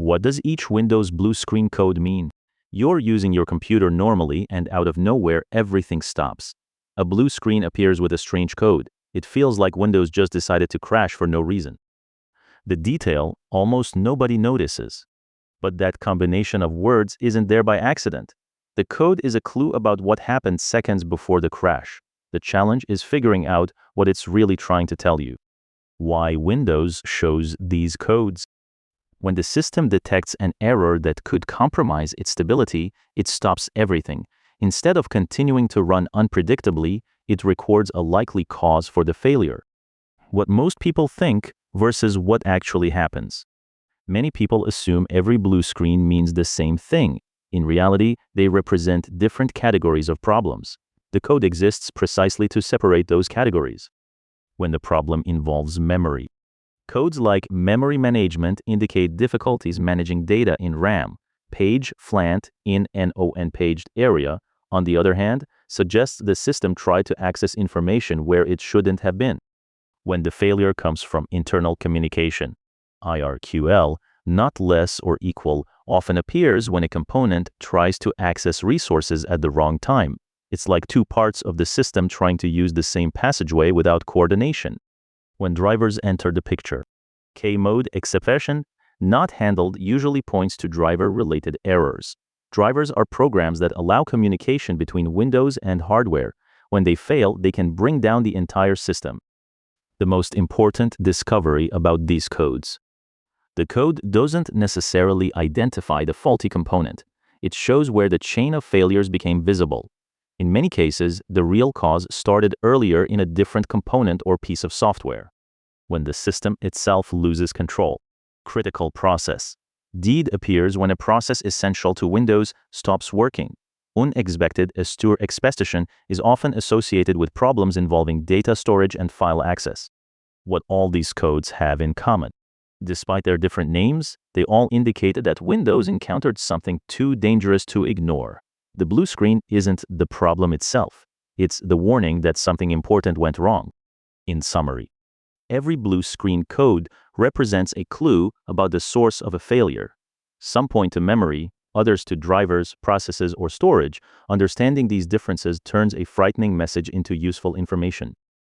What does each Windows blue screen code mean? You're using your computer normally and out of nowhere everything stops. A blue screen appears with a strange code. It feels like Windows just decided to crash for no reason. The detail almost nobody notices. But that combination of words isn't there by accident. The code is a clue about what happened seconds before the crash. The challenge is figuring out what it's really trying to tell you. Why Windows shows these codes. When the system detects an error that could compromise its stability, it stops everything. Instead of continuing to run unpredictably, it records a likely cause for the failure. What most people think versus what actually happens. Many people assume every blue screen means the same thing. In reality, they represent different categories of problems. The code exists precisely to separate those categories. When the problem involves memory. Codes like memory management indicate difficulties managing data in RAM. Page, flant, in an unpaged area, on the other hand, suggests the system tried to access information where it shouldn't have been. When the failure comes from internal communication. IRQL, not less or equal, often appears when a component tries to access resources at the wrong time. It's like two parts of the system trying to use the same passageway without coordination. When drivers enter the picture. K-mode exception, not handled, usually points to driver-related errors. Drivers are programs that allow communication between Windows and hardware. When they fail, they can bring down the entire system. The most important discovery about these codes. The code doesn't necessarily identify the faulty component. It shows where the chain of failures became visible. In many cases, the real cause started earlier in a different component or piece of software. When the system itself loses control. Critical process. DEED appears when a process essential to Windows stops working. Unexpected Störexpedition is often associated with problems involving data storage and file access. What all these codes have in common. Despite their different names, they all indicated that Windows encountered something too dangerous to ignore. The blue screen isn't the problem itself. It's the warning that something important went wrong. In summary, every blue screen code represents a clue about the source of a failure. Some point to memory, others to drivers, processes, or storage. Understanding these differences turns a frightening message into useful information.